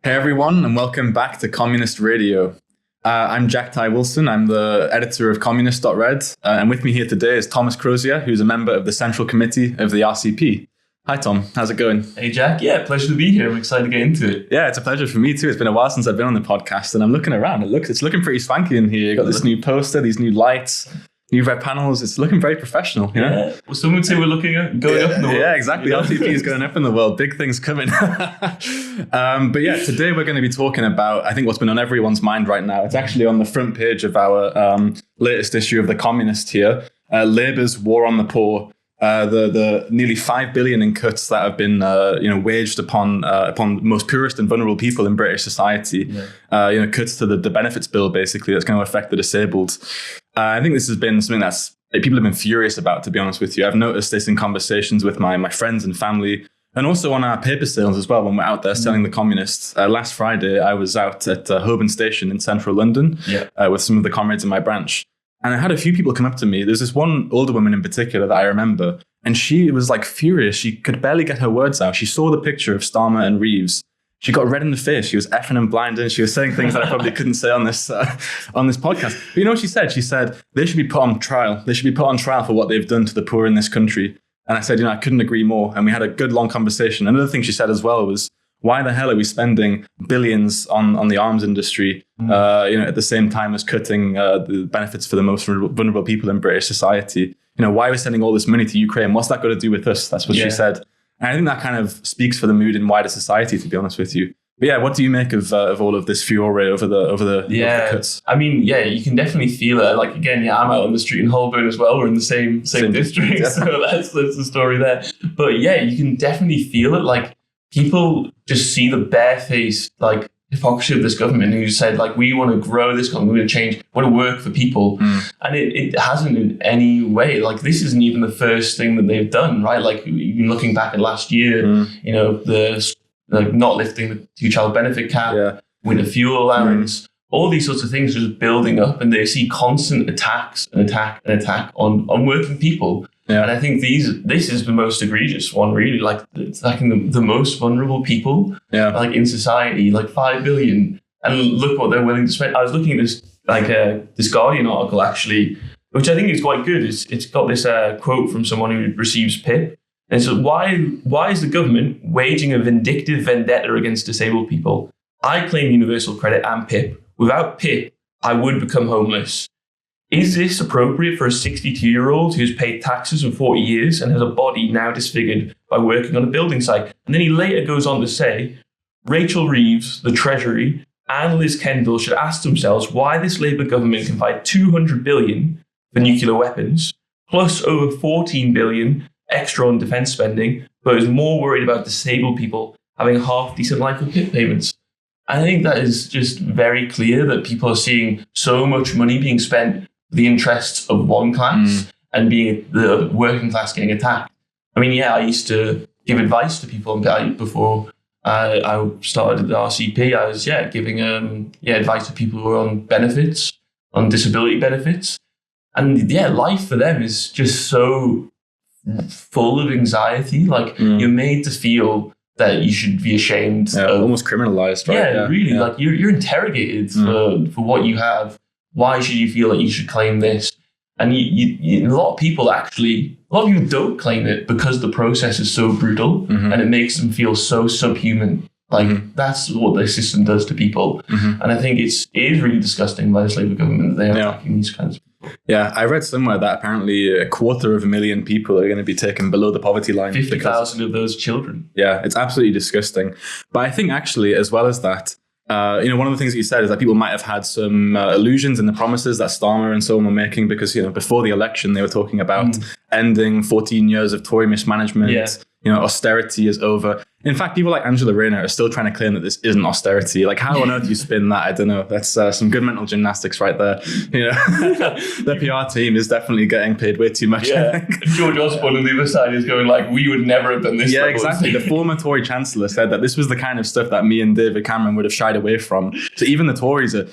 Hey everyone, and welcome back to Communist Radio. I'm Jack Ty Wilson. I'm the editor of Communist.red, and with me here today is Thomas Crozier, who's a member of the Central Committee of the RCP. Hi Tom, how's it going? Hey Jack, yeah, pleasure to be here. I'm excited to get into it. Yeah, it's a pleasure for me too. It's been a while since I've been on the podcast, and I'm looking around. It's looking pretty swanky in here. You got this new poster, these new lights, new red panels. It's looking very professional. You know? Yeah. Well, some would say we're going up in the world. Yeah, exactly. You know? RCP is going up in the world. Big things coming. But yeah, today we're going to be talking about, I think, what's been on everyone's mind right now. It's actually on the front page of our latest issue of The Communist here. Labour's war on the poor. The nearly 5 billion in cuts that have been waged upon the most poorest and vulnerable people in British society. Yeah. Cuts to the benefits bill basically that's going to affect the disabled. I think this has been something that's people have been furious about, to be honest with you. I've noticed this in conversations with my friends and family, and also on our paper sales as well when we're out there selling The Communists. Last Friday, I was out at Holborn Station in central London with some of the comrades in my branch. And I had a few people come up to me. There's this one older woman in particular that I remember, and she was like furious. She could barely get her words out. She saw the picture of Starmer and Reeves. She got red in the face. She was effing and blinding. She was saying things that I probably couldn't say on this podcast. But you know what she said? She said, they should be put on trial. They should be put on trial for what they've done to the poor in this country. And I said, I couldn't agree more. And we had a good long conversation. Another thing she said as well was, why the hell are we spending billions on the arms industry, at the same time as cutting the benefits for the most vulnerable people in British society? Why are we sending all this money to Ukraine? What's that got to do with us? That's what she said. And I think that kind of speaks for the mood in wider society, to be honest with you. But yeah, what do you make of all of this furore over the cuts? I mean, you can definitely feel it. Like, again, I'm out on the street in Holborn as well. We're in the same district, yeah. So that's the story there. But yeah, you can definitely feel it. Like, people just see the barefaced, like, hypocrisy of this government who said, like, we want to grow this government, we want to change, we want to work for people. And it hasn't in any way. Like, this isn't even the first thing that they've done, right? Like, even looking back at last year, the not lifting the two-child benefit cap, winter fuel allowance, all these sorts of things just building up, and they see constant attacks on working people. Yeah. And I think this is the most egregious one, really. Like, it's attacking the most vulnerable people, like, in society, like 5 billion. And look what they're willing to spend. I was looking at this, this Guardian article, actually, which I think is quite good. It's got this quote from someone who receives PIP. And it says, why is the government waging a vindictive vendetta against disabled people? I claim universal credit and PIP. Without PIP, I would become homeless. Is this appropriate for a 62-year-old who's paid taxes for 40 years and has a body now disfigured by working on a building site? And then he later goes on to say, Rachel Reeves, the Treasury, and Liz Kendall should ask themselves why this Labour government can find 200 billion for nuclear weapons, plus over 14 billion extra on defence spending, but is more worried about disabled people having half-decent life with PIP payments. I think that is just very clear that people are seeing so much money being spent for the interests of one class and being the working class getting attacked. I mean, I used to give advice to people before I started at the RCP. I was giving advice to people who are on benefits, on disability benefits. And life for them is just so full of anxiety. Like, you're made to feel that you should be ashamed. Almost criminalized, right? Yeah, really. Yeah. Like, you're interrogated for what you have. Why should you feel that you should claim this? And a lot of people don't claim it because the process is so brutal and it makes them feel so subhuman. Like, that's what the system does to people. And I think it is really disgusting by this Labour government that they are attacking these kinds of people. Yeah, I read somewhere that apparently 250,000 people are going to be taken below the poverty line. 50,000 of those children. Yeah, it's absolutely disgusting. But I think actually, as well as that, one of the things that you said is that people might have had some illusions in the promises that Starmer and so on were making because, before the election, they were talking about ending 14 years of Tory mismanagement. Yeah. Austerity is over. In fact, people like Angela Rayner are still trying to claim that this isn't austerity. Like, how on earth do you spin that? I don't know. That's some good mental gymnastics right there. The PR team is definitely getting paid way too much. Yeah. George Osborne on the other side is going like, we would never have done this. Yeah, exactly. The former Tory Chancellor said that this was the kind of stuff that me and David Cameron would have shied away from. So even the Tories are,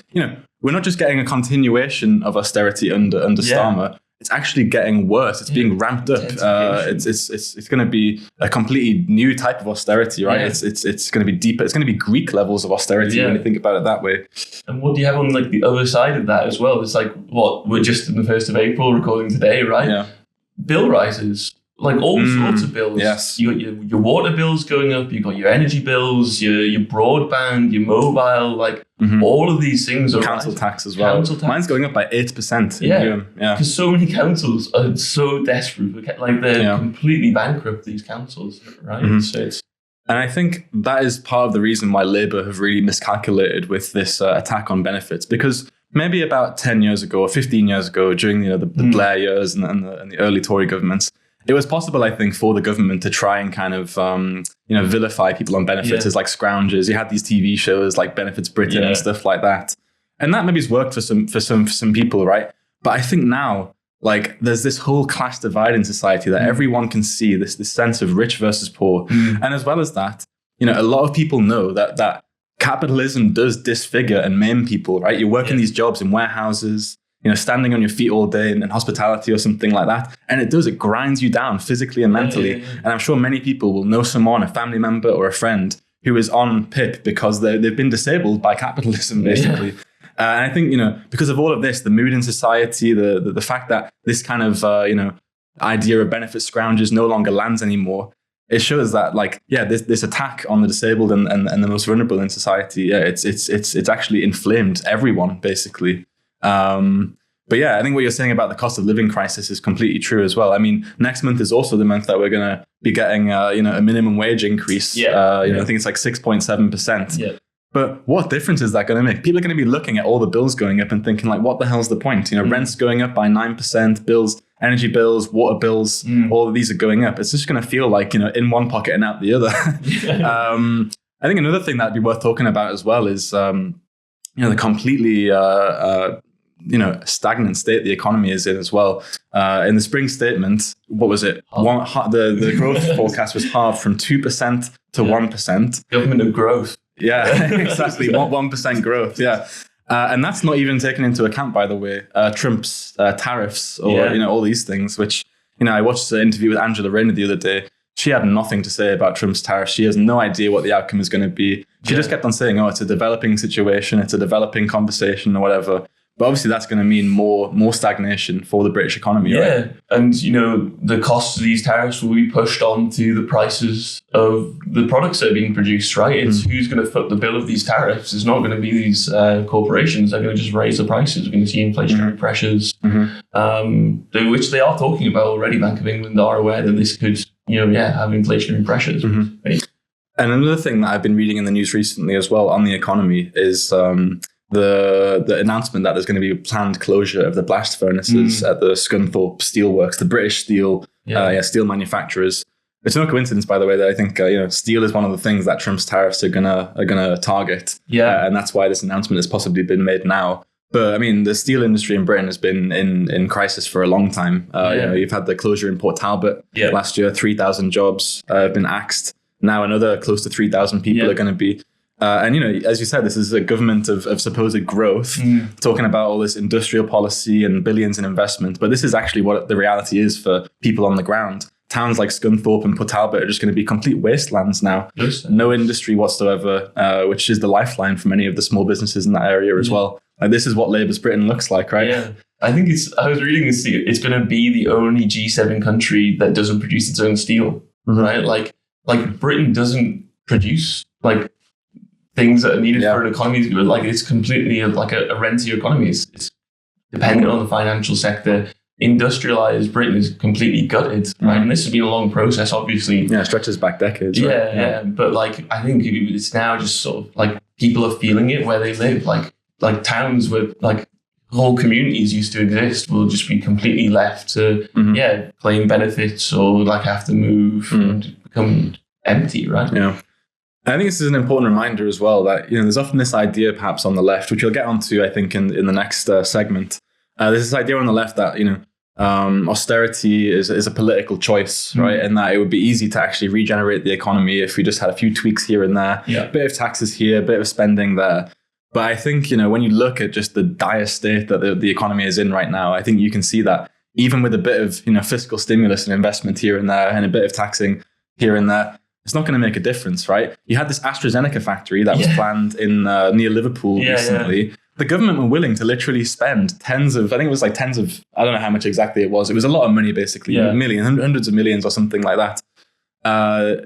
we're not just getting a continuation of austerity under Starmer. it's actually getting worse. It's being ramped up. It's going to be a completely new type of austerity, right? It's going to be deeper. It's going to be Greek levels of austerity when you think about it that way. And what do you have on like the other side of that as well? It's like, what, we're just in the 1st of April recording today, right? Yeah. Bill rises. Like all sorts of bills. Yes. You got your water bills going up, you got your energy bills, your broadband, your mobile, like all of these things are council tax as well. Mine's going up by 8%. Yeah. Because so many councils are so desperate. Like they're completely bankrupt, these councils, right? So it's, and I think that is part of the reason why Labour have really miscalculated with this attack on benefits, because maybe about 10 years ago or 15 years ago, during the Blair years and the early Tory governments, it was possible, I think, for the government to try and kind of, vilify people on benefits as like scroungers. You had these TV shows like Benefits Britain and stuff like that. And that maybe has worked for some people, right? But I think now, like, there's this whole class divide in society that everyone can see, this sense of rich versus poor. And as well as that, a lot of people know that capitalism does disfigure and maim people, right? You work in these jobs in warehouses, standing on your feet all day in hospitality or something like that. And it grinds you down physically and mentally. And I'm sure many people will know someone, a family member or a friend, who is on PIP because they've been disabled by capitalism, basically. And I think, because of all of this, the mood in society, the fact that this kind of, idea of benefit scroungers no longer lands anymore, it shows that, this attack on the disabled and the most vulnerable in society, it's actually inflamed everyone, basically. But yeah, I think what you're saying about the cost of living crisis is completely true as well. I mean, next month is also the month that we're going to be getting, a minimum wage increase. I think it's like 6.7%. Yeah. But what difference is that going to make? People are going to be looking at all the bills going up and thinking, like, what the hell's the point? Rent's going up by 9%, bills, energy bills, water bills, all of these are going up. It's just going to feel like, in one pocket and out the other. I think another thing that'd be worth talking about as well is, the completely, stagnant state the economy is in as well. In the spring statement, what was it? The growth forecast was halved from 2% to 1%. Government of growth. Yeah, exactly. 1% growth. Yeah. And that's not even taken into account, by the way, Trump's tariffs or, all these things, which, I watched an interview with Angela Rayner the other day. She had nothing to say about Trump's tariffs. She has no idea what the outcome is going to be. She just kept on saying, it's a developing situation. It's a developing conversation or whatever. But obviously that's going to mean more stagnation for the British economy, right? And, the costs of these tariffs will be pushed on to the prices of the products that are being produced, right? It's who's going to foot the bill of these tariffs. It's not going to be these corporations. They're going to just raise the prices. We're going to see inflationary pressures, which they are talking about already. Bank of England are aware that this could, have inflationary pressures. Right? And another thing that I've been reading in the news recently as well on the economy is the announcement that there's going to be a planned closure of the blast furnaces at the Scunthorpe Steelworks, the British steel manufacturers. It's no coincidence, by the way, that I think steel is one of the things that Trump's tariffs are gonna target. And that's why this announcement has possibly been made now. But I mean, the steel industry in Britain has been in crisis for a long time. You've had the closure in Port Talbot last year. 3,000 jobs have been axed. Now another close to 3,000 people are going to be. And, as you said, this is a government of supposed growth, talking about all this industrial policy and billions in investment. But this is actually what the reality is for people on the ground. Towns like Scunthorpe and Port Talbot are just going to be complete wastelands now. No industry whatsoever, which is the lifeline for many of the small businesses in that area as well. Like, this is what Labour's Britain looks like, right? Yeah. I think I was reading this, it's going to be the only G7 country that doesn't produce its own steel, right? Like Britain doesn't produce, things that are needed for an economy to go. Like, it's completely like a rentier economy. It's dependent on the financial sector. Industrialized Britain is completely gutted, right? And this has been a long process, obviously. Yeah, it stretches back decades. Yeah. But I think it's now just sort of people are feeling it where they live. Like towns where whole communities used to exist will just be completely left to claim benefits or have to move and become empty, right? Yeah. I think this is an important reminder as well that, there's often this idea perhaps on the left, which we'll get onto, I think, in the next segment. There's this idea on the left that, austerity is a political choice, right? And that it would be easy to actually regenerate the economy if we just had a few tweaks here and there, a bit of taxes here, a bit of spending there. But I think, when you look at just the dire state that the economy is in right now, I think you can see that even with a bit of fiscal stimulus and investment here and there, and a bit of taxing here and there, it's not going to make a difference, right? You had this AstraZeneca factory that was planned in near Liverpool recently. Yeah. The government were willing to literally spend I don't know how much exactly it was. It was a lot of money, basically, millions, hundreds of millions or something like that.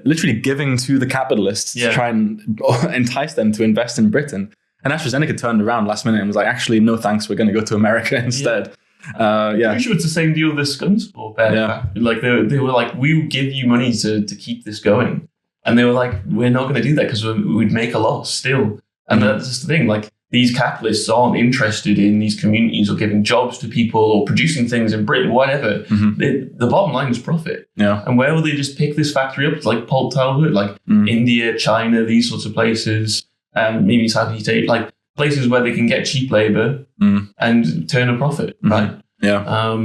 Literally giving to the capitalists to try and entice them to invest in Britain. And AstraZeneca turned around last minute and was like, actually, no thanks, we're going to go to America instead. I'm pretty sure it's the same deal with the Scunthorpe factory. Like they were like, we will give you money to keep this going. And they were like, we're not going to do that because we'd make a loss still. And that's just the thing. Like, these capitalists aren't interested in these communities or giving jobs to people or producing things in Britain, whatever. The bottom line is profit. Yeah. And where will they just pick this factory up? Like Port Talbot, like India, China, these sorts of places, maybe Southeast Asia, like places where they can get cheap labor and turn a profit, right? Yeah.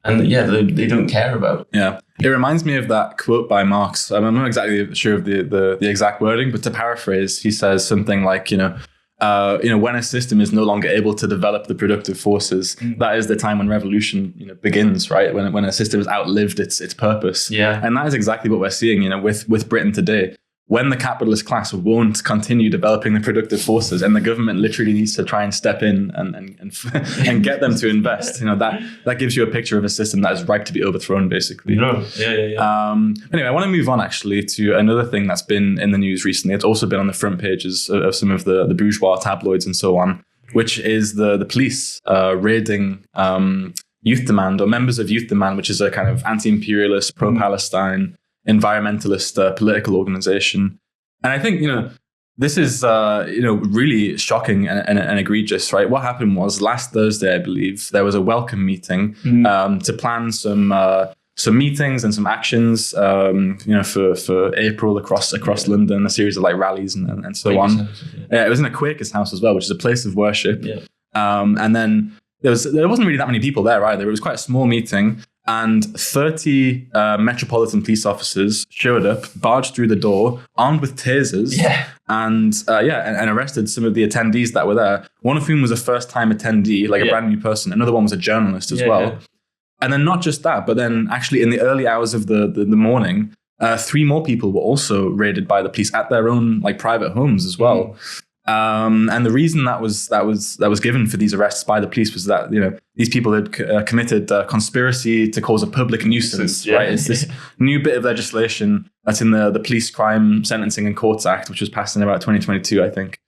They don't care about it. Yeah. It reminds me of that quote by Marx. I'm not exactly sure of the exact wording, but to paraphrase, he says something like, when a system is no longer able to develop the productive forces, that is the time when revolution, begins, right? When a system has outlived its purpose. Yeah. And that is exactly what we're seeing, with Britain today. When the capitalist class won't continue developing the productive forces, and the government literally needs to try and step in and get them to invest, that gives you a picture of a system that is ripe to be overthrown, basically. Anyway, I want to move on actually to another thing that's been in the news recently. It's also been on the front pages of some of the bourgeois tabloids and so on, which is the police raiding Youth Demand, or members of Youth Demand, which is a kind of anti-imperialist, pro-Palestine, environmentalist political organization. And I think, this is, really shocking and egregious, right? What happened was last Thursday, I believe, there was a welcome meeting to plan some meetings and some actions, for April across London, a series of like rallies and so on. It was in a Quaker's house as well, which is a place of worship. Yeah. And then there wasn't really that many people there either. It was quite a small meeting. And 30 Metropolitan police officers showed up, barged through the door, armed with tasers, and arrested some of the attendees that were there. One of whom was a first-time attendee, like a brand new person. Another one was a journalist as well. Yeah. And then not just that, but then actually in the early hours of the morning, 3 more people were also raided by the police at their own like private homes as well. And the reason that was given for these arrests by the police was that these people had committed conspiracy to cause a public nuisance. Right? It's this new bit of legislation that's in the Police Crime Sentencing and Courts Act, which was passed in about 2022, I think.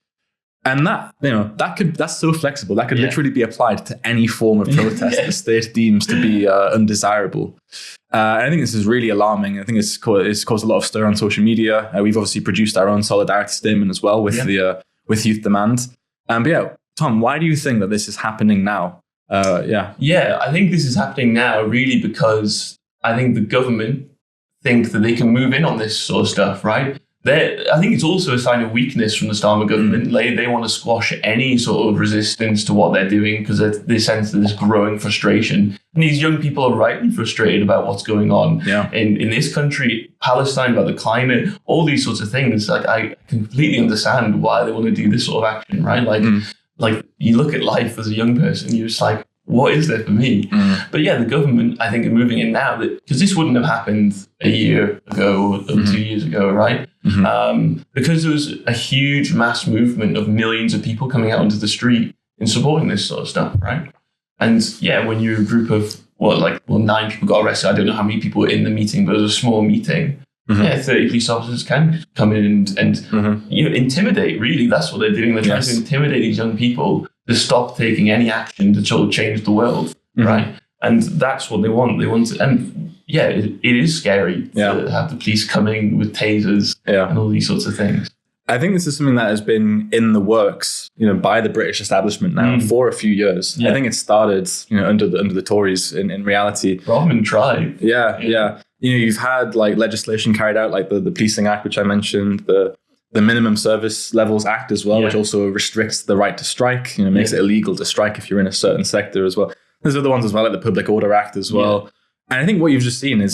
And that's so flexible. That could literally be applied to any form of protest the state deems to be undesirable. I think this is really alarming. I think it's caused a lot of stir on social media. We've obviously produced our own solidarity statement as well with Youth Demand. But Tom, why do you think that this is happening now? I think this is happening now really because I think the government think that they can move in on this sort of stuff, right? I think it's also a sign of weakness from the Starmer government. They want to squash any sort of resistance to what they're doing because they sense that there's growing frustration. And these young people are rightly frustrated about what's going on in this country, Palestine, about the climate, all these sorts of things. Like, I completely understand why they want to do this sort of action, right? Like you look at life as a young person, you're just like, what is there for me? But the government, I think, are moving in now because this wouldn't have happened a year ago or 2 years ago, right? Because there was a huge mass movement of millions of people coming out onto the street and supporting this sort of stuff, right? And when you're a group of 9 people got arrested. I don't know how many people were in the meeting, but it was a small meeting. 30 police officers can come in and intimidate. Really, that's what they're doing. They're trying to intimidate these young people to stop taking any action to sort of change the world, right? And that's what they want. They want to, and it is scary to have the police coming with tasers and all these sorts of things. I think this is something that has been in the works, by the British establishment now for a few years. I think it started, under the Tories in reality. Rahman tried. You've had like legislation carried out, like the Policing Act, which I mentioned, the Minimum Service Levels Act as well, which also restricts the right to strike, makes it illegal to strike if you're in a certain sector as well. There's other ones as well, like the Public Order Act as well. And I think what you've just seen is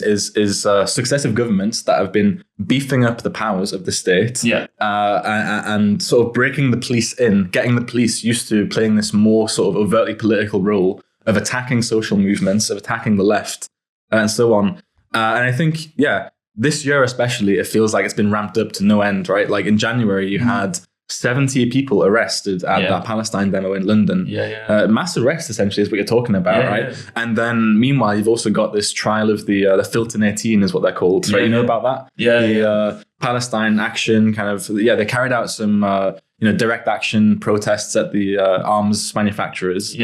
successive governments that have been beefing up the powers of the state and sort of breaking the police in, getting the police used to playing this more sort of overtly political role of attacking social movements, of attacking the left, and so on. And I think, this year especially, it feels like it's been ramped up to no end, right? Like in January, you had 70 people arrested at that Palestine demo in London. Mass arrest, essentially, is what you're talking about, right? Yeah. And then, meanwhile, you've also got this trial of the Filton 18 is what they're called, right? You know about that? The Palestine Action kind of, they carried out some, direct action protests at the arms manufacturers.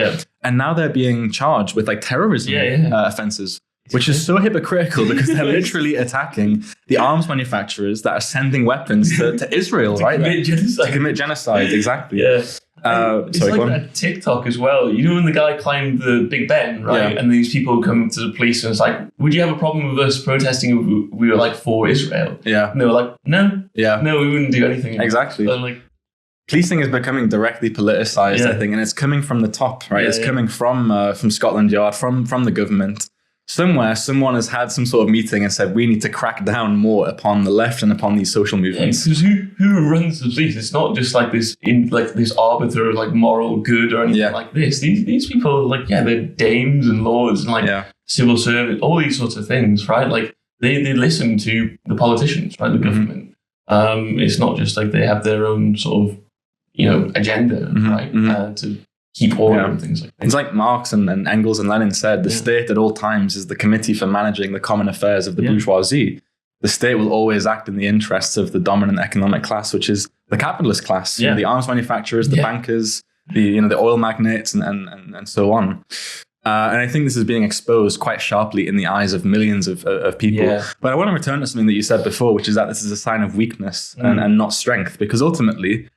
And now they're being charged with like terrorism offenses. Which is so hypocritical because they're literally attacking the arms manufacturers that are sending weapons to Israel, right? To commit genocide, exactly. It's like that TikTok as well. You know when the guy climbed the Big Ben, right? And these people come to the police and it's like, would you have a problem with us protesting if we were like for Israel? And they were like, no. No, we wouldn't do anything. Exactly. So, like, policing is becoming directly politicized, I think, and it's coming from the top, right? It's coming from Scotland Yard, from the government. Somewhere, someone has had some sort of meeting and said, we need to crack down more upon the left and upon these social movements. Because who runs the police? It's not just like this arbiter of like moral good or anything like this. These people, like, they're dames and lords and like civil servants, all these sorts of things, right? Like they listen to the politicians, right? The government. It's not just like they have their own sort of, agenda, right? To keep order and things like that. It's like Marx and Engels and Lenin said, the state at all times is the committee for managing the common affairs of the bourgeoisie. The state will always act in the interests of the dominant economic class, which is the capitalist class, the arms manufacturers, the bankers, the oil magnates, and so on. And I think this is being exposed quite sharply in the eyes of millions of people. But I want to return to something that you said before, which is that this is a sign of weakness and not strength, because ultimately,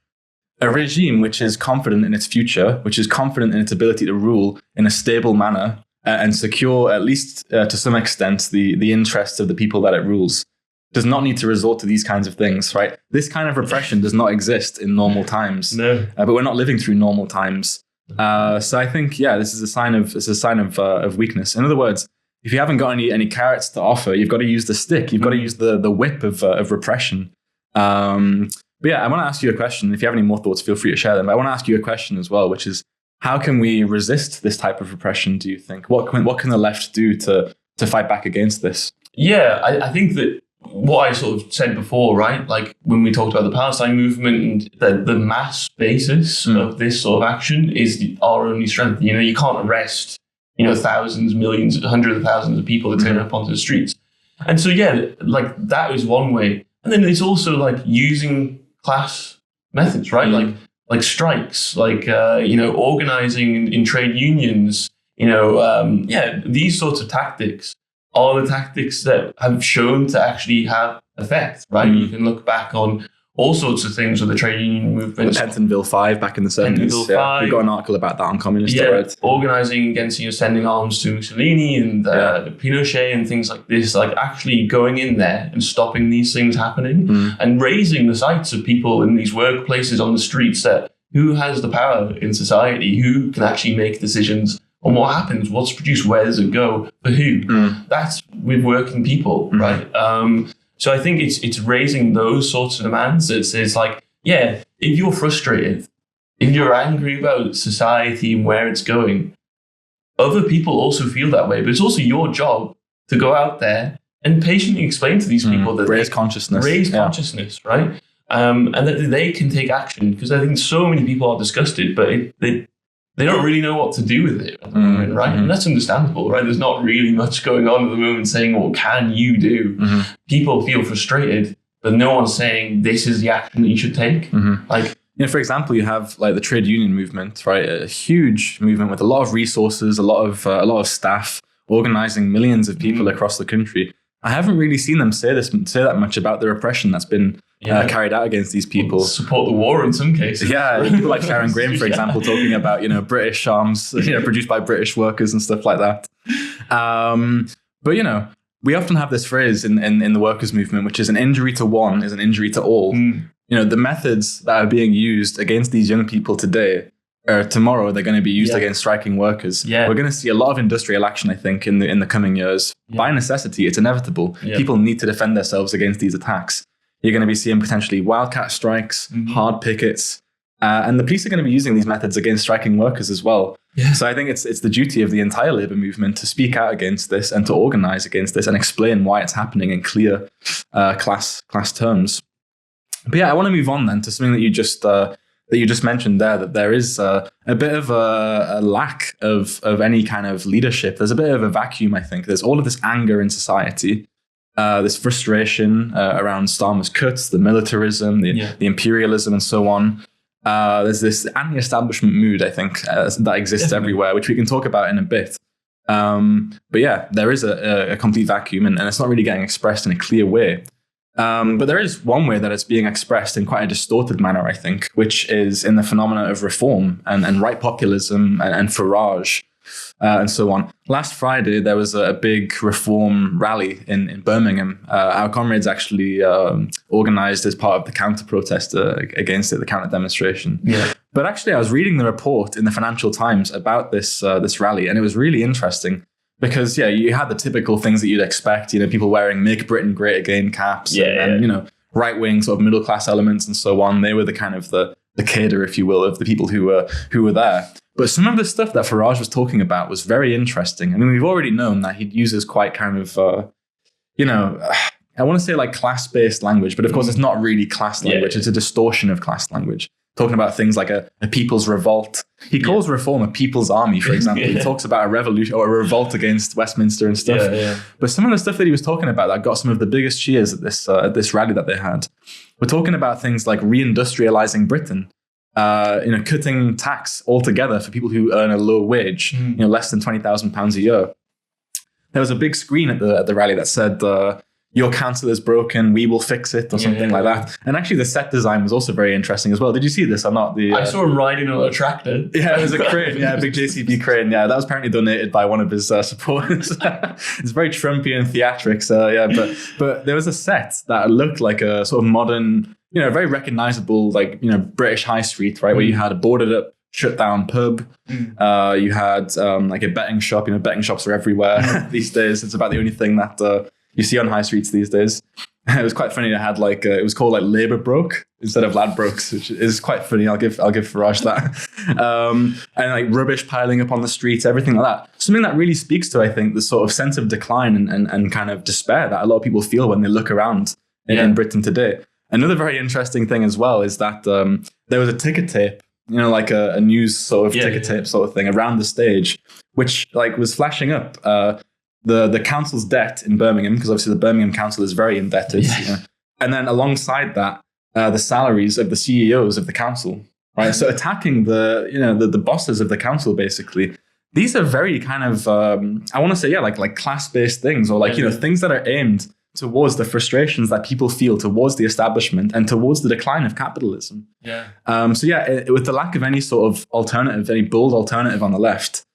a regime which is confident in its future, which is confident in its ability to rule in a stable manner and secure, at least to some extent, the interests of the people that it rules, does not need to resort to these kinds of things, right? This kind of repression does not exist in normal times. No. But we're not living through normal times. So I think, this is a sign of weakness. In other words, if you haven't got any carrots to offer, you've got to use the stick. You've got to use the whip of repression. But I want to ask you a question. If you have any more thoughts, feel free to share them. But I want to ask you a question as well, which is, how can we resist this type of repression, do you think? What can the left do to fight back against this? I think that what I sort of said before, right? Like when we talked about the Palestine movement and the mass basis of this sort of action is our only strength. You can't arrest, thousands, millions, hundreds of thousands of people that turn up onto the streets. And so, like that is one way. And then it's also like using class methods, right? Like strikes, like, organizing in trade unions, these sorts of tactics are the tactics that have shown to actually have effect, right? You can look back on all sorts of things with the trade union movement. The Pentonville Five back in the 70s. We've got an article about that on Communist. Organizing against, sending arms to Mussolini and Pinochet and things like this, like actually going in there and stopping these things happening and raising the sights of people in these workplaces on the streets that who has the power in society, who can actually make decisions on what happens, what's produced, where does it go, for who. That's with working people, right? So I think it's raising those sorts of demands. It's like, if you're frustrated, if you're angry about society and where it's going, other people also feel that way. But it's also your job to go out there and patiently explain to these people that raise consciousness, right? And that they can take action, because I think so many people are disgusted, but they don't really know what to do with it at the moment, right? And that's understandable, right? There's not really much going on at the moment saying, what can you do? People feel frustrated, but no one's saying this is the action that you should take. Like, for example, you have like the trade union movement, right? A huge movement with a lot of resources, a lot of staff, organizing millions of people across the country. I haven't really seen them say that much about the repression that's been carried out against these people. Support the war in some cases. People like Sharon Graham, for example, talking about British arms produced by British workers and stuff like that. But we often have this phrase in the workers' movement, which is an injury to one is an injury to all. The methods that are being used against these young people today, tomorrow they're going to be used against striking workers. We're going to see a lot of industrial action, I think, in the coming years. By necessity, it's inevitable. People need to defend themselves against these attacks. You're going to be seeing potentially wildcat strikes, hard pickets, and the police are going to be using these methods against striking workers as well. Yeah. So I think it's the duty of the entire labour movement to speak out against this and to organise against this and explain why it's happening in clear class terms. But yeah, I want to move on then to something that you just mentioned there, that there is a bit of a lack of any kind of leadership. There's a bit of a vacuum, I think. There's all of this anger in society, this frustration around Starmer's cuts, the militarism, the imperialism, and so on. There's this anti-establishment mood, I think, that exists everywhere, which we can talk about in a bit. But yeah, there is a complete vacuum, and it's not really getting expressed in a clear way. But there is one way that it's being expressed in quite a distorted manner, I think, which is in the phenomena of reform and right populism and Farage and so on. Last Friday, there was a big reform rally in Birmingham. Our comrades actually organized as part of the counter-protest against it, the counter-demonstration. Yeah. But actually, I was reading the report in the Financial Times about this rally, and it was really interesting. Because, you had the typical things that you'd expect, people wearing Make Britain Great Again caps and right-wing sort of middle-class elements and so on. They were the kind of the cadre, if you will, of the people who were there. But some of the stuff that Farage was talking about was very interesting. I mean, we've already known that he uses quite kind of, I want to say like class-based language, but of course it's not really class language. It's a distortion of class language. Talking about things like a people's revolt. He calls reform a people's army, for example. He talks about a revolution or a revolt against Westminster and stuff. But some of the stuff that he was talking about that got some of the biggest cheers at this rally that they had. We're talking about things like reindustrializing Britain, cutting tax altogether for people who earn a low wage, less than £20,000 a year. There was a big screen at the rally that said, your council is broken, we will fix it, or something like that. And actually the set design was also very interesting as well. Did you see this or not? I saw him riding on a tractor. Yeah, it was a crane, a big JCB crane. Yeah, that was apparently donated by one of his supporters. It's very Trumpian theatrics, but there was a set that looked like a sort of modern, very recognizable, British high street, right, where you had a boarded up, shut down pub. You had like a betting shop. Betting shops are everywhere these days. It's about the only thing that you see on high streets these days. It was quite funny. It had it was called Labour Broke instead of Ladbrokes, which is quite funny. I'll give Farage that. And rubbish piling up on the streets, everything like that. Something that really speaks to, I think, the sort of sense of decline and kind of despair that a lot of people feel when they look around in Britain today. Another very interesting thing as well is that there was a ticker tape, like a news sort of ticker tape sort of thing around the stage, which was flashing up the council's debt in Birmingham, because obviously the Birmingham council is very indebted. And then alongside that, the salaries of the CEOs of the council, right? So attacking the bosses of the council, basically. These are very kind of, I want to say, like class-based things, or things that are aimed towards the frustrations that people feel towards the establishment and towards the decline of capitalism. With the lack of any sort of alternative, any bold alternative on the left,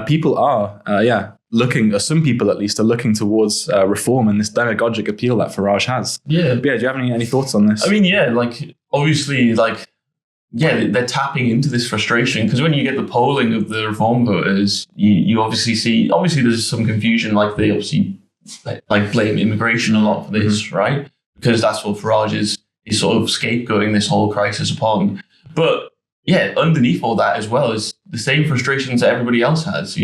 people are, looking, or some people at least, are looking towards reform and this demagogic appeal that Farage has. But do you have any thoughts on this? I mean, obviously, they're tapping into this frustration, because when you get the polling of the reform voters, you obviously see, there's some confusion, they obviously blame immigration a lot for this, right? Because that's what Farage is sort of scapegoating this whole crisis upon. But underneath all that as well is the same frustrations that everybody else has,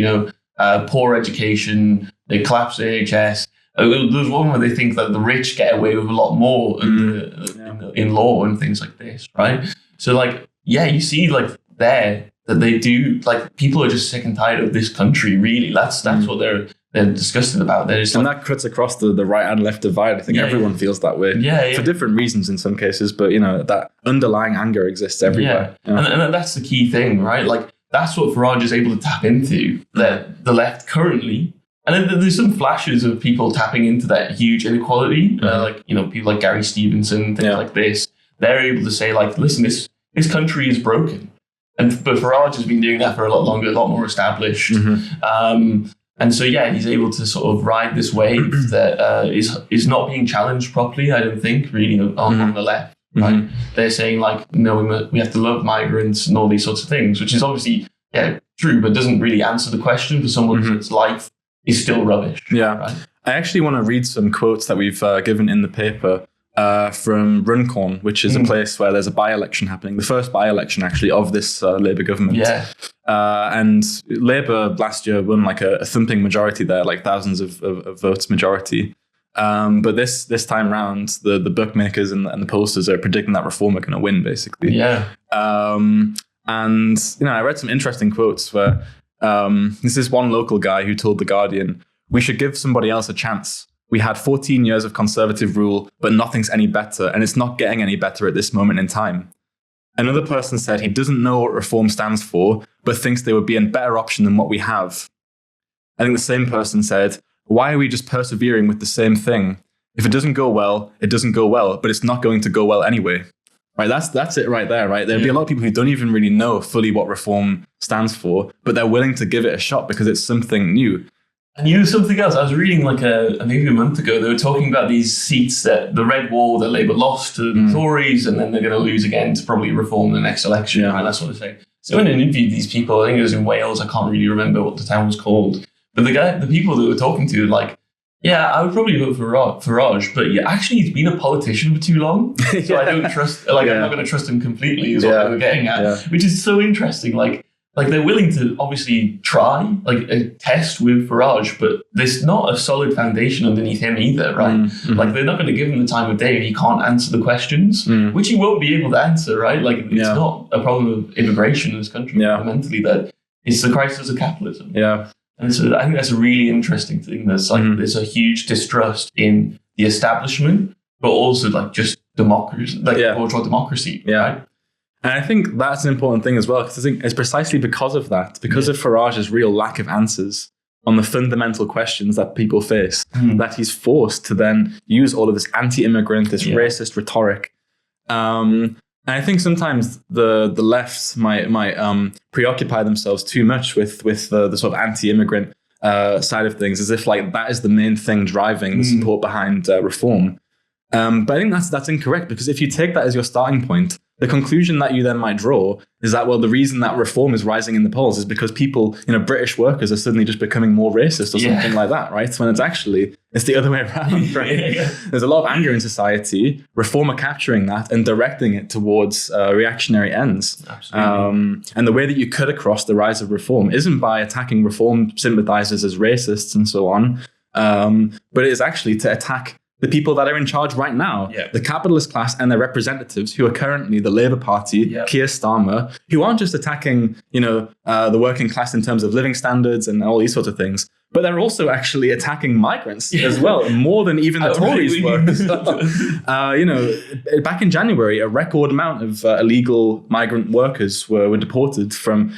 poor education, they collapse the NHS. There's one where they think that the rich get away with a lot more in law and things like this, right? So you see there that they do, people are just sick and tired of this country, really. That's what they're disgusted about. And that cuts across the right and left divide. I think everyone feels that way. For different reasons in some cases, but that underlying anger exists everywhere. And that's the key thing, right? That's what Farage is able to tap into, that the left currently. And then there's some flashes of people tapping into that huge inequality, people like Gary Stevenson, things like this. They're able to say, listen, this country is broken. But Farage has been doing that for a lot longer, a lot more established. And so, he's able to sort of ride this wave that is not being challenged properly, I don't think, really, on the left. Right? They're saying no, we have to love migrants and all these sorts of things, which is obviously true, but doesn't really answer the question for someone whose life is still rubbish. Right? I actually want to read some quotes that we've given in the paper from Runcorn, which is a place where there's a by-election happening, the first by-election actually of this Labour government. And Labour last year won like a thumping majority there, like thousands of votes majority. But this time round, the bookmakers and the pollsters are predicting that Reform are going to win, basically. Yeah. And I read some interesting quotes where there's this one local guy who told The Guardian, "We should give somebody else a chance. We had 14 years of Conservative rule, but nothing's any better, and it's not getting any better at this moment in time." Another person said he doesn't know what Reform stands for, but thinks there would be a better option than what we have. I think the same person said, "Why are we just persevering with the same thing? If it doesn't go well, it doesn't go well, but it's not going to go well anyway." Right, that's it right there, right? There'd be a lot of people who don't even really know fully what Reform stands for, but they're willing to give it a shot because it's something new. And you know something else? I was reading maybe a month ago, they were talking about these seats that the Red Wall that Labour lost to the Tories, and then they're going to lose again to probably Reform in the next election, right? That sort of thing. So when I interviewed these people, I think it was in Wales, I can't really remember what the town was called, but the people that were talking to were like, yeah, I would probably vote for Farage, but actually he's been a politician for too long, so I don't trust, I'm not going to trust him completely is what they were getting at, which is so interesting. Like they're willing to obviously try, like a test with Farage, but there's not a solid foundation underneath him either, right? Mm-hmm. Like they're not going to give him the time of day if he can't answer the questions, which he won't be able to answer, right? Like it's not a problem of immigration in this country fundamentally, that it's the crisis of capitalism. Yeah. And so I think that's a really interesting thing. There's there's a huge distrust in the establishment, but also like just democracy, bourgeois democracy, right? And I think that's an important thing as well, because I think it's precisely because of that, because of Farage's real lack of answers on the fundamental questions that people face, that he's forced to then use all of this anti-immigrant, this racist rhetoric. And I think sometimes the left might preoccupy themselves too much with the sort of anti-immigrant side of things, as if like that is the main thing driving the support behind Reform. But I think that's incorrect, because if you take that as your starting point, the conclusion that you then might draw is that, well, the reason that Reform is rising in the polls is because people, British workers are suddenly just becoming more racist or something like that, right? When it's the other way around, right? There's a lot of anger in society. Reform are capturing that and directing it towards reactionary ends. Absolutely. And the way that you cut across the rise of Reform isn't by attacking Reform sympathizers as racists and so on, but it is actually to attack the people that are in charge right now, the capitalist class and their representatives, who are currently the Labour Party, Keir Starmer, who aren't just attacking, the working class in terms of living standards and all these sorts of things, but they're also actually attacking migrants as well, more than even the Tories were. Back in January, a record amount of illegal migrant workers were deported from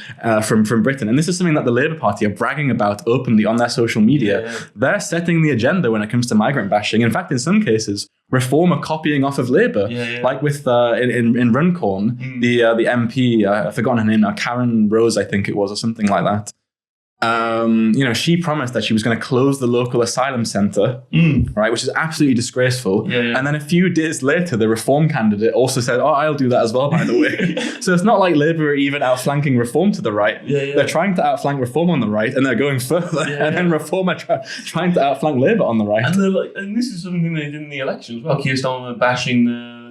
Britain. And this is something that the Labour Party are bragging about openly on their social media. They're setting the agenda when it comes to migrant bashing. In fact, in some cases, Reform are copying off of Labour, like with in Runcorn, the MP, I've forgotten her name now, Karen Rose, I think it was, or something like that. She promised that she was going to close the local asylum centre, right, which is absolutely disgraceful. And then a few days later, the Reform candidate also said, "Oh, I'll do that as well, by the way." So it's not like Labour are even outflanking Reform to the right. They're trying to outflank Reform on the right, and they're going further. And then Reform are trying to outflank Labour on the right. And this is something they did in the election as well. Keir Starmer bashing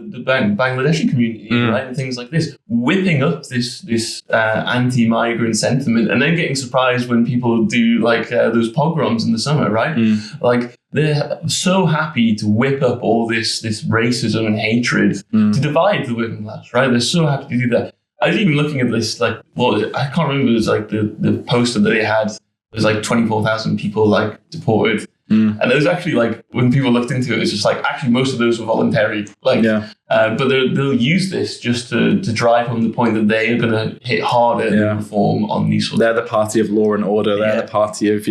the Bangladeshi community, right, and things like this, whipping up this anti-migrant sentiment, and then getting surprised when people do like those pogroms in the summer, right? Like they're so happy to whip up all this racism and hatred to divide the working class, right? They're so happy to do that. I was even looking at this, like, what was it? I can't remember. It was like the poster that they had. It was like 24,000 people like deported. And it was actually like, when people looked into it, it's just like, actually most of those were voluntary. But they'll use this just to drive home the point that they are going to hit harder than Reform on these sorts. They're the party of law and order. They're the party of,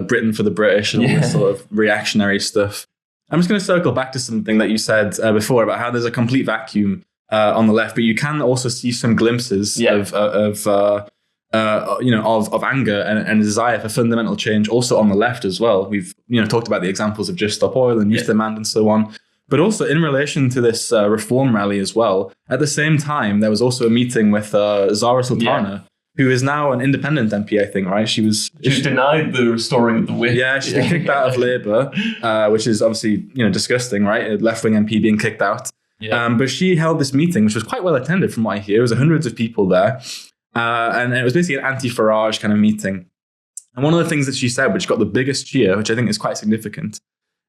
Britain for the British and all this sort of reactionary stuff. I'm just going to circle back to something that you said before about how there's a complete vacuum on the left, but you can also see some glimpses of anger and a desire for fundamental change also on the left as well. We've talked about the examples of Just Stop Oil and Youth Demand and so on, but also in relation to this Reform rally as well. At the same time, there was also a meeting with Zara Sultana, who is now an independent MP, I think, right? She was denied the restoring of the whip. Yeah, she's been kicked out of Labour, which is obviously disgusting, right? A left-wing MP being kicked out. But she held this meeting, which was quite well attended from what I hear. There was hundreds of people there. And it was basically an anti-Farage kind of meeting. And one of the things that she said, which got the biggest cheer, which I think is quite significant,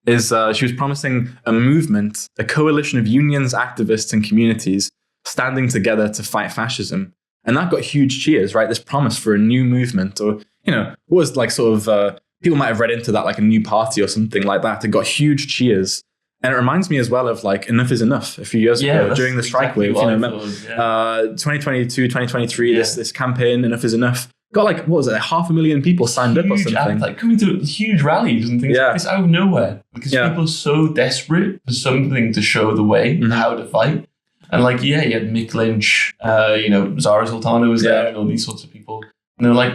is she was promising a movement, a coalition of unions, activists, and communities standing together to fight fascism. And that got huge cheers, right? This promise for a new movement, or, what was like sort of, people might have read into that like a new party or something like that. It got huge cheers. And it reminds me as well of like Enough is Enough a few years ago during the strike wave. 2022, 2023, this campaign, Enough is Enough, got like, what was it, 500,000 people signed up or something. Like coming to huge rallies and things like this out of nowhere, because people are so desperate for something to show the way, how to fight. And like, you had Mick Lynch, Zara Sultana was there, and all these sorts of people. And they were like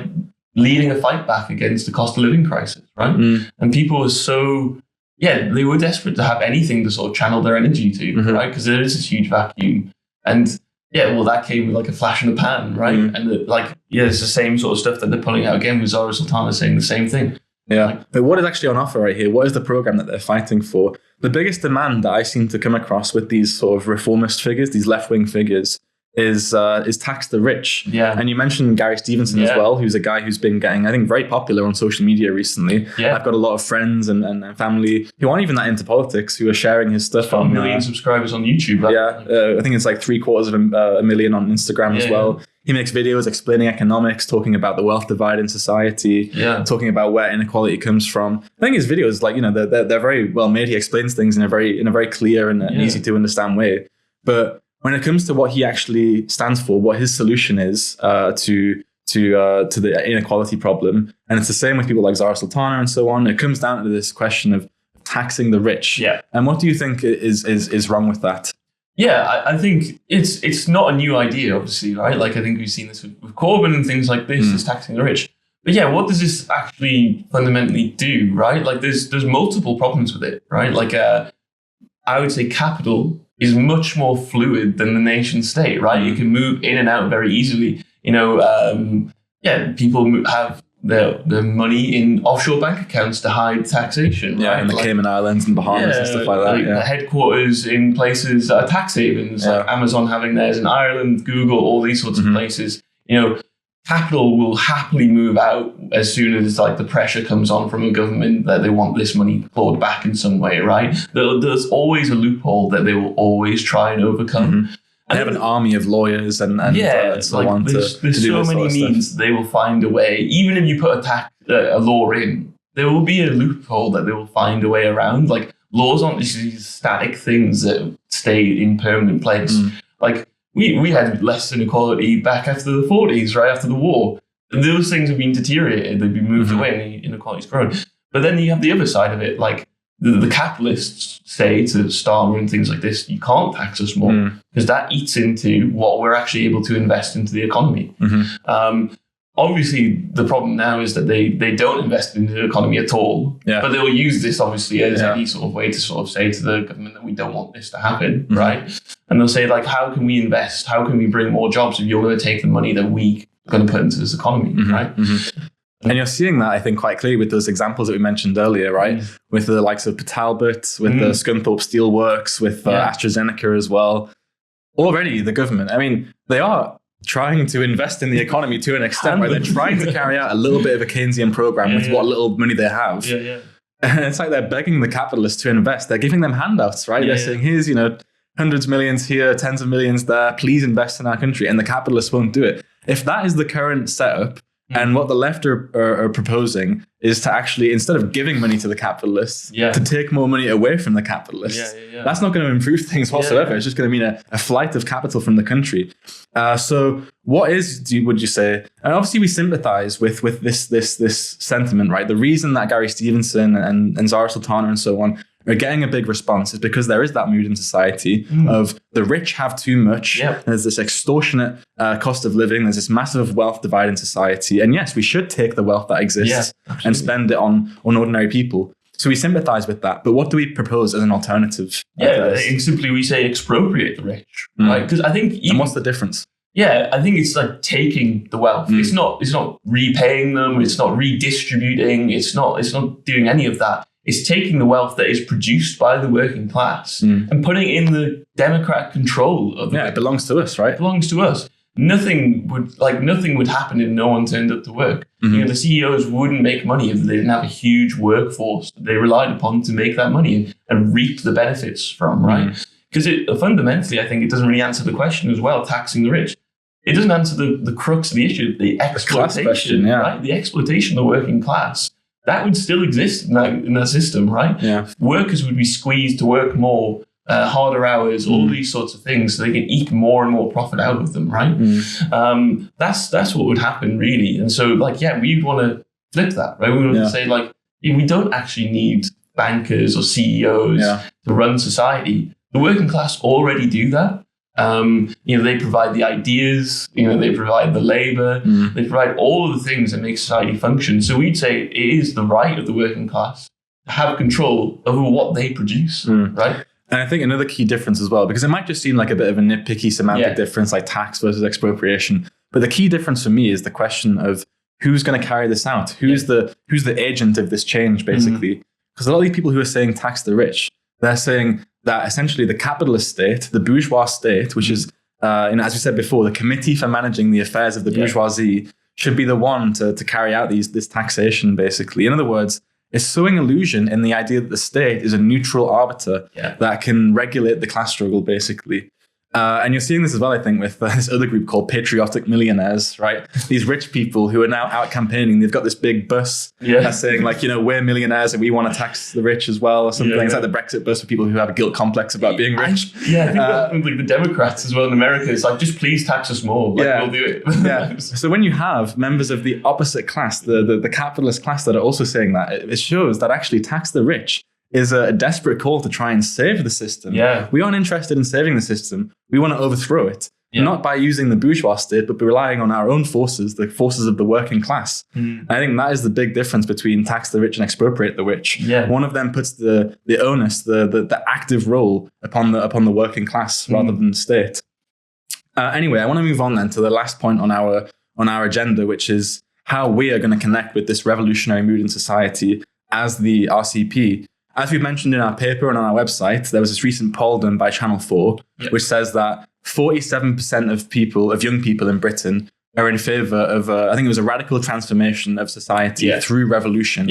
leading a fight back against the cost of living crisis, right? And people were so, they were desperate to have anything to sort of channel their energy to, right? Because there is this huge vacuum. And that came with like a flash in the pan, right? And it's the same sort of stuff that they're pulling out again with Zara Sultana saying the same thing. Yeah. But what is actually on offer right here? What is the program that they're fighting for? The biggest demand that I seem to come across with these sort of reformist figures, these left-wing figures, is tax the rich. Yeah. And you mentioned Gary Stevenson as well, who's a guy who's been getting, I think, very popular on social media recently. Yeah. I've got a lot of friends and family who aren't even that into politics who are sharing his stuff. Got 1 million subscribers on YouTube. I think it's like 750,000 on Instagram as well. Yeah. He makes videos explaining economics, talking about the wealth divide in society, talking about where inequality comes from. I think his videos, like, they're very well made. He explains things in a very clear and easy to understand way. But when it comes to what he actually stands for, what his solution is to the inequality problem, and it's the same with people like Zara Sultana and so on, it comes down to this question of taxing the rich. Yeah. And what do you think is wrong with that? Yeah, I think it's not a new idea, obviously, right? Like, I think we've seen this with Corbyn and things like this, is taxing the rich. But what does this actually fundamentally do, right? Like, there's multiple problems with it, right? Like, I would say capital is much more fluid than the nation state, right? You can move in and out very easily. People have their money in offshore bank accounts to hide taxation, right? In the Cayman Islands and Bahamas and stuff like that. The headquarters in places that are tax havens, like Amazon having theirs in Ireland, Google, all these sorts of places. Capital will happily move out as soon as like the pressure comes on from a government that they want this money clawed back in some way, right? There's always a loophole that they will always try and overcome. They have an army of lawyers and so on. There's so many means they will find a way. Even if you put a law in, there will be a loophole that they will find a way around. Like, laws aren't these static things that stay in permanent place. Like, we had less inequality back after the 40s, right after the war. And those things have been deteriorated. They've been moved away, and the inequality's grown. But then you have the other side of it, like, the capitalists say to Starmer and things like this, you can't tax us more because that eats into what we're actually able to invest into the economy. Obviously, the problem now is that they don't invest in the economy at all. But they'll use this, obviously, as any sort of way to sort of say to the government that we don't want this to happen, right? And they'll say, like, how can we invest? How can we bring more jobs if you're going to take the money that we're going to put into this economy, right? And you're seeing that, I think, quite clearly with those examples that we mentioned earlier, right? With the likes of Talbot, with the Scunthorpe Steelworks, with AstraZeneca as well. Already, the government, I mean, they are trying to invest in the economy to an extent where they're trying to carry out a little bit of a Keynesian program with what little money they have. And it's like they're begging the capitalists to invest. They're giving them handouts, right? They're saying, here's, hundreds of millions here, tens of millions there. Please invest in our country. And the capitalists won't do it. If that is the current setup, and what the left are proposing is to actually, instead of giving money to the capitalists, to take more money away from the capitalists. That's not going to improve things whatsoever. It's just going to mean a flight of capital from the country. So what would you say? And obviously we sympathize with this sentiment, right? The reason that Gary Stevenson and Zara Sultana and so on are getting a big response is because there is that mood in society of the rich have too much. There's this extortionate cost of living. There's this massive wealth divide in society. And yes, we should take the wealth that exists and spend it on ordinary people. So we sympathize with that. But what do we propose as an alternative? Simply we say expropriate the rich, right? Because I think... And what's the difference? I think it's like taking the wealth. It's not repaying them. It's not redistributing. It's not doing any of that. It's taking the wealth that is produced by the working class and putting it in the democratic control of it. It belongs to us, right? It belongs to us. nothing would happen if no one turned up to work. The CEOs wouldn't make money if they didn't have a huge workforce that they relied upon to make that money and reap the benefits from, right? Because fundamentally, I think it doesn't really answer the question as well, taxing the rich. It doesn't answer the crux of the issue, the exploitation, question, right? The exploitation of the working class. That would still exist in that system, right? Yeah. Workers would be squeezed to work more, harder hours, all these sorts of things, so they can eke more and more profit out of them, right? That's what would happen, really. And so, we'd want to flip that, right? We want to say, we don't actually need bankers or CEOs to run society. The working class already do that. They provide the ideas, they provide the labor, they provide all of the things that make society function. So we'd say it is the right of the working class to have control over what they produce, right? And I think another key difference as well, because it might just seem like a bit of a nitpicky semantic difference, like tax versus expropriation. But the key difference for me is the question of who's going to carry this out? Who's the agent of this change, basically? Because a lot of these people who are saying tax the rich, they're saying that essentially the capitalist state, the bourgeois state, which is, as we said before, the committee for managing the affairs of the bourgeoisie, should be the one to carry out this taxation, basically. In other words, it's sowing illusion in the idea that the state is a neutral arbiter that can regulate the class struggle, basically. And you're seeing this as well, I think, with this other group called patriotic millionaires, right? These rich people who are now out campaigning. They've got this big bus that's saying, we're millionaires and we want to tax the rich as well, or something. It's like the Brexit bus for people who have a guilt complex about being rich. I think the Democrats as well in America, it's just please tax us more. We'll do it. So when you have members of the opposite class, the capitalist class, that are also saying that, it shows that actually tax the rich is a desperate call to try and save the system. We aren't interested in saving the system. We want to overthrow it. Not by using the bourgeois state, but by relying on our own forces, the forces of the working class. I think that is the big difference between tax the rich and expropriate the rich. One of them puts the onus, the active role upon the working class rather than the state. Anyway, I want to move on then to the last point on our agenda, which is how we are going to connect with this revolutionary mood in society as the RCP. As we've mentioned in our paper and on our website, there was this recent poll done by Channel 4, which says that 47% of young people in Britain are in favour of, I think it was a radical transformation of society through revolution,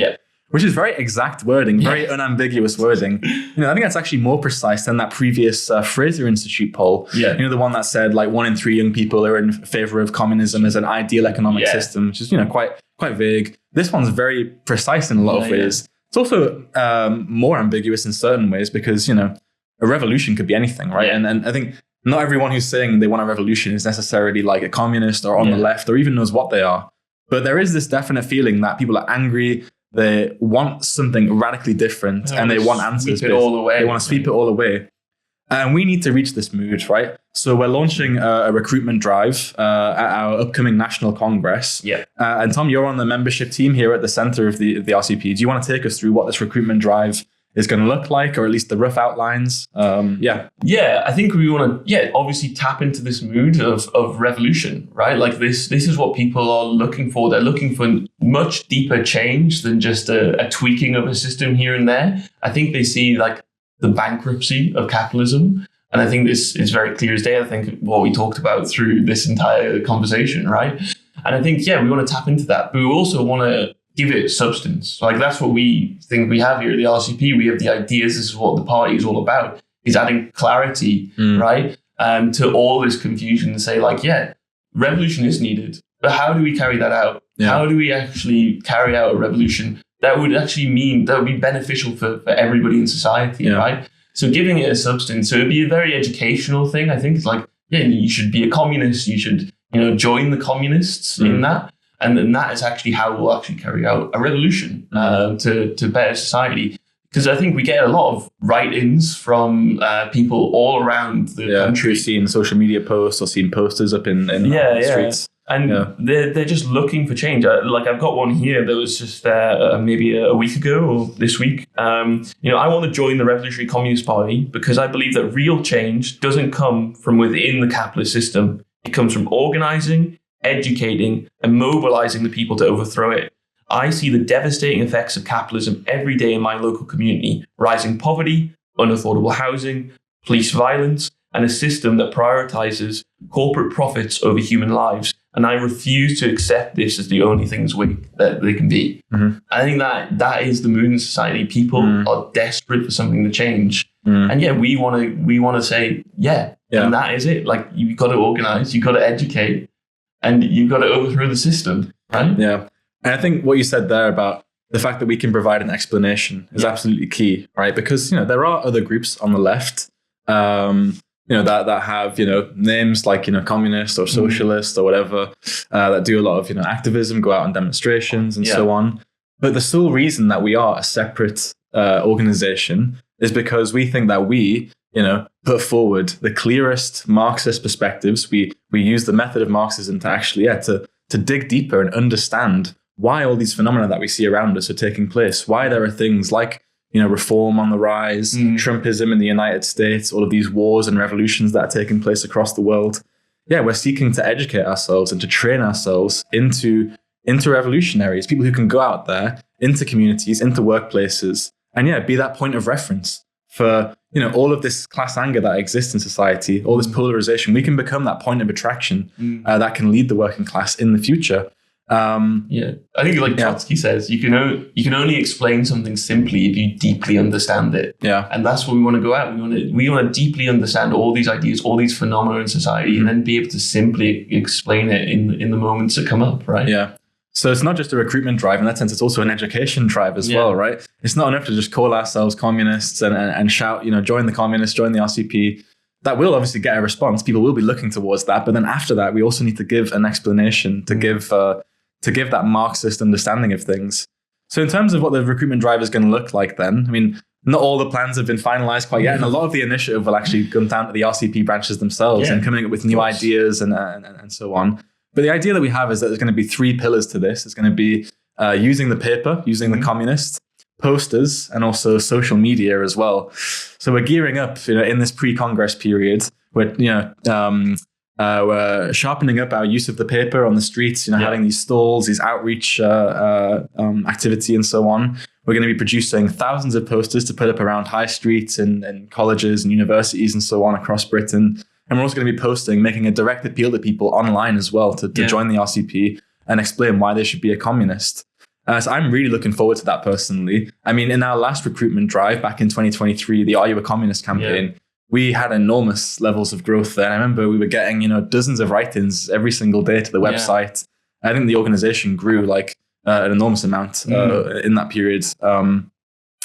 which is very exact wording, very unambiguous wording. I think that's actually more precise than that previous Fraser Institute poll. The one that said 1 in 3 young people are in favour of communism as an ideal economic system, which is quite vague. This one's very precise in a lot of ways. It's also more ambiguous in certain ways because, a revolution could be anything, right? And I think not everyone who's saying they want a revolution is necessarily a communist or on the left or even knows what they are. But there is this definite feeling that people are angry. They want something radically different and they want answers. Sweep it all away. They want to sweep it all away. And we need to reach this mood, right? So we're launching a recruitment drive at our upcoming National Congress. And Tom, you're on the membership team here at the center of the RCP. Do you want to take us through what this recruitment drive is going to look like, or at least the rough outlines? I think we want to, obviously tap into this mood of revolution, right? This is what people are looking for. They're looking for much deeper change than just a tweaking of a system here and there. I think they see the bankruptcy of capitalism. And I think this is very clear as day. I think what we talked about through this entire conversation, right? And I think, we want to tap into that, but we also want to give it substance. That's what we think we have here at the RCP. We have the ideas. This is what the party is all about, is adding clarity, right? To all this confusion and say revolution is needed, but how do we carry that out? How do we actually carry out a revolution that would be beneficial for everybody in society, right? So giving it a substance. So it'd be a very educational thing. I think it's you should be a communist. You should, join the communists in that. And then that is actually how we'll actually carry out a revolution to better society. Because I think we get a lot of write-ins from people all around the country. Seeing social media posts or seeing posters up in the streets. And they're just looking for change. I've got one here that was just maybe a week ago or this week. I want to join the Revolutionary Communist Party because I believe that real change doesn't come from within the capitalist system. It comes from organizing, educating, and mobilizing the people to overthrow it. I see the devastating effects of capitalism every day in my local community: rising poverty, unaffordable housing, police violence, and a system that prioritizes corporate profits over human lives. And I refuse to accept this as the only things that they can be. Mm-hmm. I think that is the mood in society. People are desperate for something to change. And yeah, we want to say, and that is it. Like, you've got to organize, you've got to educate, and you've got to overthrow the system, right? Yeah. And I think what you said there about the fact that we can provide an explanation is absolutely key, right? Because, there are other groups on the left, that have, names like, communist or socialist or whatever, that do a lot of, activism, go out on demonstrations and so on. But the sole reason that we are a separate organization is because we think that we, put forward the clearest Marxist perspectives. We use the method of Marxism to actually, to dig deeper and understand why all these phenomena that we see around us are taking place, why there are things like, reform on the rise, Trumpism in the United States, all of these wars and revolutions that are taking place across the world. Yeah, we're seeking to educate ourselves and to train ourselves into revolutionaries, people who can go out there into communities, into workplaces, and be that point of reference for, all of this class anger that exists in society, all this polarization. We can become that point of attraction that can lead the working class in the future. I think, like Trotsky says, you can only explain something simply if you deeply understand it. Yeah, and that's what we want to go at. We want to deeply understand all these ideas, all these phenomena in society, and then be able to simply explain it in the moments that come up. Right? Yeah. So it's not just a recruitment drive. In that sense, it's also an education drive as well, right? It's not enough to just call ourselves communists and shout, join the communists, join the RCP. That will obviously get a response. People will be looking towards that. But then after that, we also need to give an explanation, to give that Marxist understanding of things. So in terms of what the recruitment drive is going to look like then, I mean, not all the plans have been finalized quite yet. And a lot of the initiative will actually come down to the RCP branches themselves and coming up with new ideas and so on. But the idea that we have is that there's going to be 3 pillars to this. It's going to be using the paper, using the communists, posters, and also social media as well. So we're gearing up, in this pre-Congress period. We're sharpening up our use of the paper on the streets, having these stalls, these outreach activity and so on. We're going to be producing thousands of posters to put up around high streets and colleges and universities and so on across Britain. And we're also going to be posting, making a direct appeal to people online as well to join the RCP and explain why they should be a communist. So I'm really looking forward to that personally. I mean, in our last recruitment drive back in 2023, the Are You a Communist campaign, we had enormous levels of growth there. And I remember we were getting, dozens of write-ins every single day to the website. I think the organization grew like an enormous amount in that period. And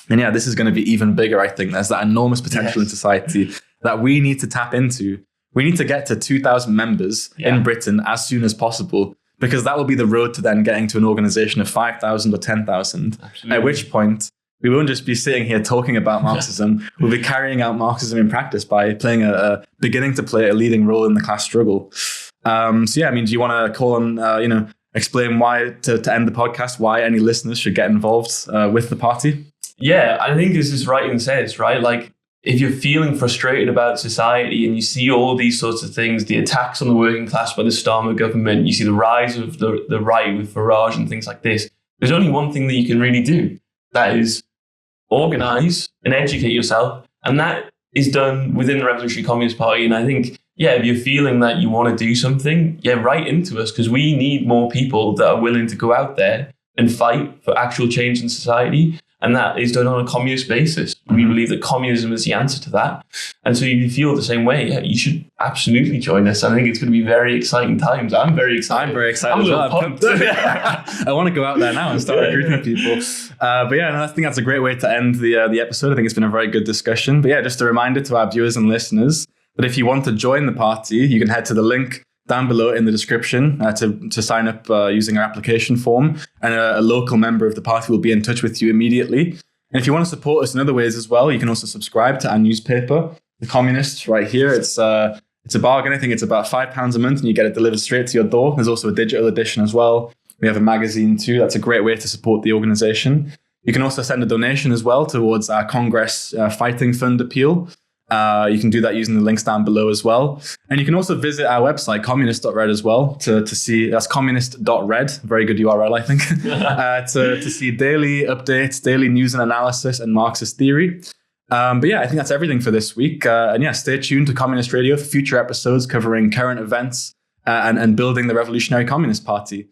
this is going to be even bigger, I think. There's that enormous potential in society that we need to tap into. We need to get to 2,000 members in Britain as soon as possible, because that will be the road to then getting to an organization of 5,000 or 10,000, at which point we won't just be sitting here talking about Marxism. We'll be carrying out Marxism in practice by beginning to play a leading role in the class struggle. Do you want to call on, explain why to end the podcast, why any listeners should get involved with the party? Yeah, I think as this writing says, right? Like, if you're feeling frustrated about society and you see all these sorts of things, the attacks on the working class by the Starmer government, you see the rise of the right with Farage and things like this, there's only one thing that you can really do. That is organize and educate yourself. And that is done within the Revolutionary Communist Party. And I think, if you're feeling that you want to do something, write into us, because we need more people that are willing to go out there and fight for actual change in society. And that is done on a communist basis. We believe that communism is the answer to that. And so if you feel the same way, you should absolutely join us. I think it's going to be very exciting times. I'm very excited. I'm very excited as well. I want to go out there now and start recruiting people. I think that's a great way to end the episode. I think it's been a very good discussion. But just a reminder to our viewers and listeners that if you want to join the party, you can head to the link down below in the description to sign up using our application form, and a local member of the party will be in touch with you immediately. And if you want to support us in other ways as well, you can also subscribe to our newspaper, The Communist, right here. It's a bargain. I think it's about £5 a month and you get it delivered straight to your door. There's also a digital edition as well. We have a magazine too. That's a great way to support the organization. You can also send a donation as well towards our Congress Fighting Fund appeal. You can do that using the links down below as well. And you can also visit our website, communist.red, as well, to see, that's communist.red, very good URL, I think, to see daily updates, daily news and analysis and Marxist theory. But yeah, I think that's everything for this week. And yeah, stay tuned to Communist Radio for future episodes covering current events and building the Revolutionary Communist Party.